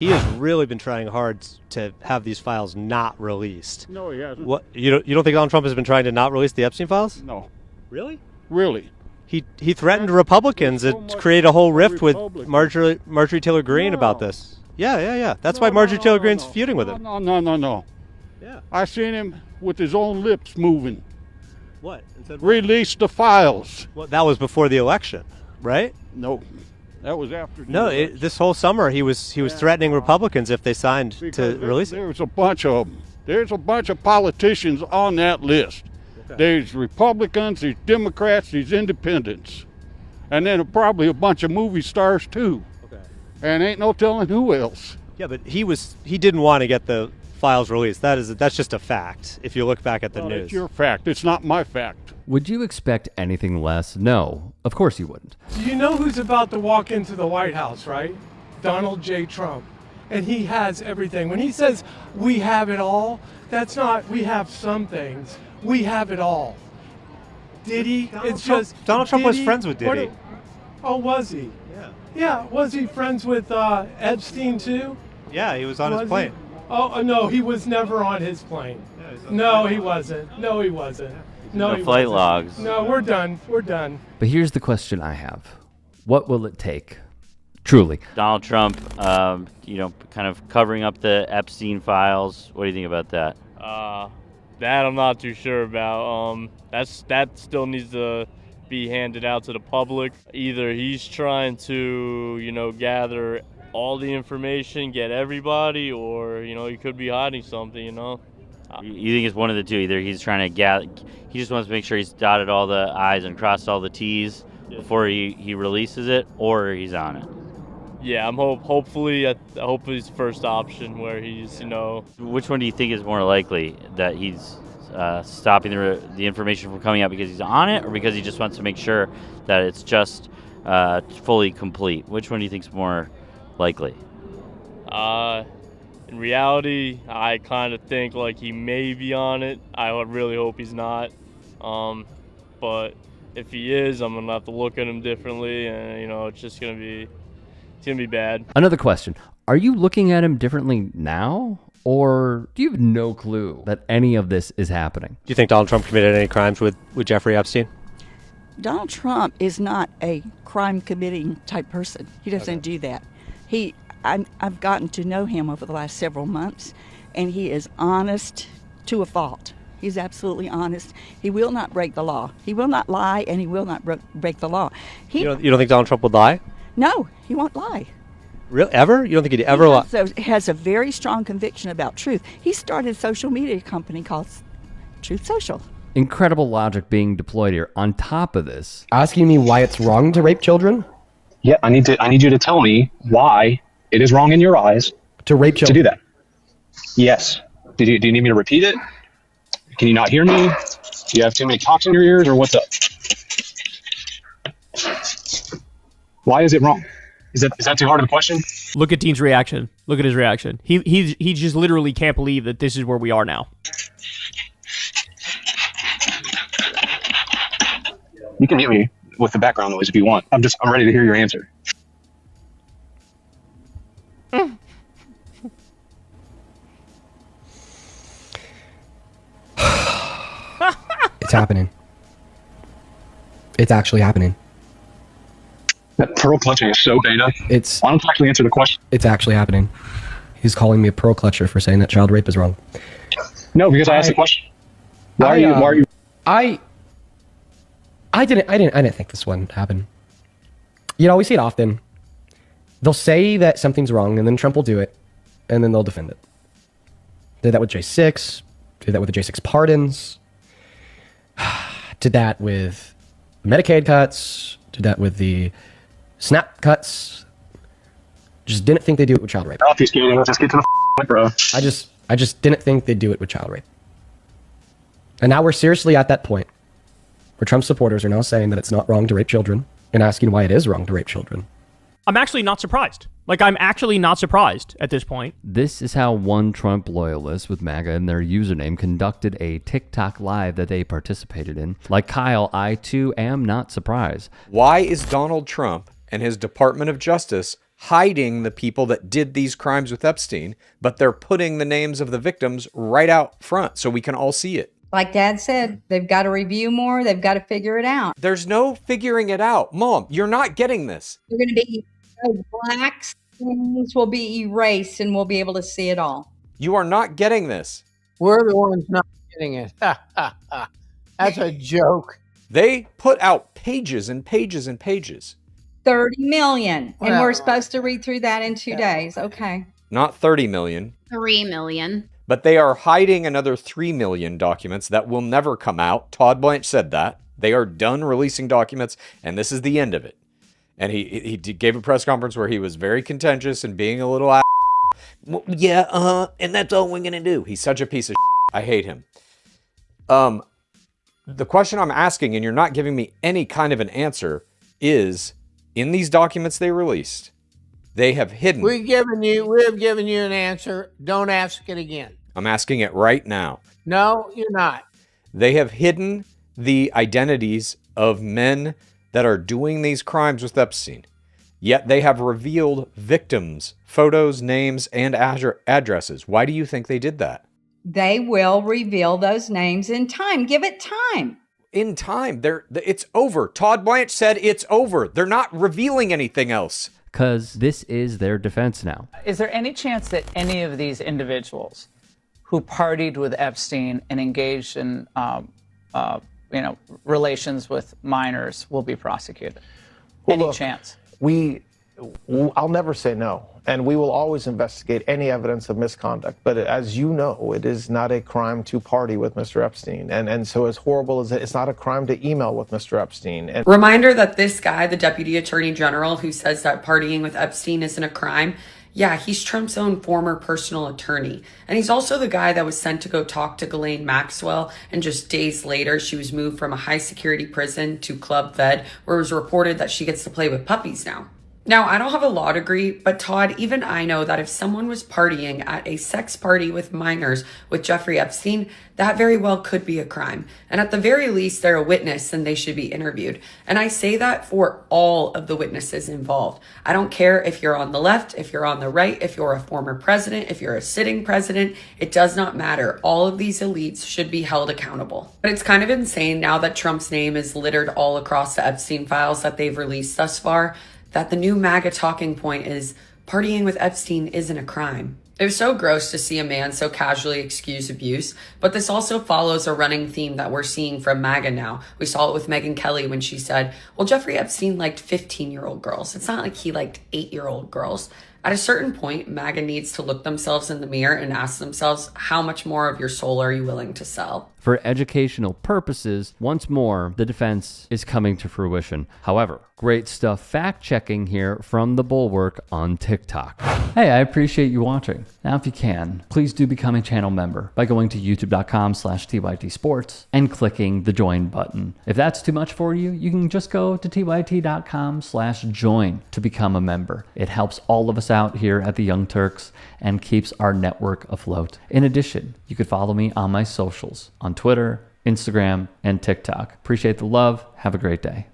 He has really been trying hard to have these files not released. No, he hasn't. What you don't think Donald Trump has been trying to not release the Epstein files? No. Really? Really? He threatened Republicans to create a whole rift with Marjorie Taylor Greene about this. Yeah. That's why Marjorie Taylor Greene's feuding with him. No. Yeah. I seen him with his own lips moving. What? Release the files. Well, that was before the election, right? No. That was after. This whole summer he was threatening Republicans if they signed to release it. There's a bunch of them. There's a bunch of politicians on that list. Okay. There's Republicans, there's Democrats, there's Independents, and then probably a bunch of movie stars too. Okay. And ain't no telling who else. Yeah, but he didn't want to get the files released. That's just a fact. If you look back at the news, it's your fact. It's not my fact. Would you expect anything less? No, of course you wouldn't. You know who's about to walk into the White House, right? Donald J. Trump. And he has everything. When he says we have it all, that's not we have some things. We have it all. Diddy, Donald Trump was friends with Diddy. Oh, was he? Yeah. Yeah, was he friends with Epstein too? Yeah, he was on his plane. Oh, no, he was never on his plane. No, he wasn't. No, he wasn't. No, the flight logs. No, we're done. We're done. But here's the question I have. What will it take? Truly. Donald Trump, kind of covering up the Epstein files. What do you think about that? That I'm not too sure about. That still needs to be handed out to the public. Either he's trying to, gather all the information, get everybody, or, he could be hiding something, You think it's one of the two? Either he's trying to he just wants to make sure he's dotted all the I's and crossed all the T's before he releases it, or he's on it. Yeah, I hope it's first option where he's, Which one do you think is more likely, that he's stopping the information from coming out because he's on it, or because he just wants to make sure that it's just fully complete? Which one do you think is more likely? In reality, I kind of think like he may be on it. I would really hope he's not. But if he is, I'm gonna have to look at him differently, and it's gonna be bad. Another question: are you looking at him differently now, or do you have no clue that any of this is happening? Do you think Donald Trump committed any crimes with Jeffrey Epstein? Donald Trump is not a crime-committing type person. He doesn't do that. I've gotten to know him over the last several months, and he is honest to a fault. He's absolutely honest. He will not break the law. He will not lie, and he will not break the law. You don't think Donald Trump would lie? No, he won't lie. Really? Ever? You don't think he'd ever lie? He has a very strong conviction about truth. He started a social media company called Truth Social. Incredible logic being deployed here. On top of this, asking me why it's wrong to rape children? Yeah, I need you to tell me why it is wrong in your eyes to rape children. To do that. Yes. Do you need me to repeat it? Can you not hear me? Do you have too many talks in your ears, or what's up? Why is it wrong? Is that too hard of a question? Look at Dean's reaction. Look at his reaction. He just literally can't believe that this is where we are now. You can mute me with the background noise if you want. I'm ready to hear your answer. It's happening. It's actually happening. That pearl clutching is so beta. Why don't you actually answer the question? It's actually happening. He's calling me a pearl clutcher for saying that child rape is wrong. No, because I asked the question. Why are you? I didn't think this one happened. We see it often. They'll say that something's wrong, and then Trump will do it, and then they'll defend it. Did that with J6. Did that with the J6 pardons. Did that with Medicaid cuts. Did that with the SNAP cuts. Just didn't think they'd do it with child rape. Obfuscating. Let's just get to the point, bro. I just didn't think they'd do it with child rape. And now we're seriously at that point where Trump supporters are now saying that it's not wrong to rape children and asking why it is wrong to rape children. I'm actually not surprised. I'm actually not surprised at this point. This is how one Trump loyalist with MAGA in their username conducted a TikTok live that they participated in. Like Kyle, I too am not surprised. Why is Donald Trump and his Department of Justice hiding the people that did these crimes with Epstein, but they're putting the names of the victims right out front so we can all see it. Like Dad said, they've got to review more. They've got to figure it out. There's no figuring it out. Mom, you're not getting this. They're going to be black things will be erased and we'll be able to see it all. You are not getting this. We're the ones not getting it. That's a joke. They put out pages and pages and pages. 30 million. And Well, we're supposed to read through that in 2 days. Okay. Not 30 million. 3 million. But they are hiding another 3 million documents that will never come out. Todd Blanche said that. They are done releasing documents, and this is the end of it. And he gave a press conference where he was very contentious and being a little and that's all we're going to do. He's such a piece of I hate him. The question I'm asking, and you're not giving me any kind of an answer, is in these documents they released, they have hidden. We've given you an answer. Don't ask it again. I'm asking it right now. No, you're not. They have hidden the identities of men that are doing these crimes with Epstein. Yet they have revealed victims, photos, names, and addresses. Why do you think they did that? They will reveal those names in time. Give it time. In time. It's over. Todd Blanche said it's over. They're not revealing anything else. Because this is their defense now. Is there any chance that any of these individuals who partied with Epstein and engaged in relations with minors will be prosecuted? Any chance? I'll never say no, and we will always investigate any evidence of misconduct. But as you know, it is not a crime to party with Mr. Epstein, and so as horrible as it's not a crime to email with Mr. Epstein. And reminder that this guy, the Deputy Attorney General, who says that partying with Epstein isn't a crime, yeah, he's Trump's own former personal attorney. And he's also the guy that was sent to go talk to Ghislaine Maxwell, and just days later, she was moved from a high security prison to Club Fed, where it was reported that she gets to play with puppies now. Now, I don't have a law degree, but Todd, even I know that if someone was partying at a sex party with minors with Jeffrey Epstein, that very well could be a crime. And at the very least, they're a witness and they should be interviewed. And I say that for all of the witnesses involved. I don't care if you're on the left, if you're on the right, if you're a former president, if you're a sitting president, it does not matter. All of these elites should be held accountable. But it's kind of insane now that Trump's name is littered all across the Epstein files that they've released thus far, that the new MAGA talking point is partying with Epstein isn't a crime. It was so gross to see a man so casually excuse abuse, but this also follows a running theme that we're seeing from MAGA now. We saw it with Megyn Kelly when she said, well, Jeffrey Epstein liked 15-year-old girls. It's not like he liked 8-year-old girls. At a certain point, MAGA needs to look themselves in the mirror and ask themselves, how much more of your soul are you willing to sell? For educational purposes, once more, the defense is coming to fruition. However, great stuff fact-checking here from the Bulwark on TikTok. Hey, I appreciate you watching. Now, if you can, please do become a channel member by going to youtube.com/TYTsports and clicking the join button. If that's too much for you, you can just go to tyt.com/join to become a member. It helps all of us out here at the Young Turks and keeps our network afloat. In addition, you could follow me on my socials on Twitter, Instagram, and TikTok. Appreciate the love. Have a great day.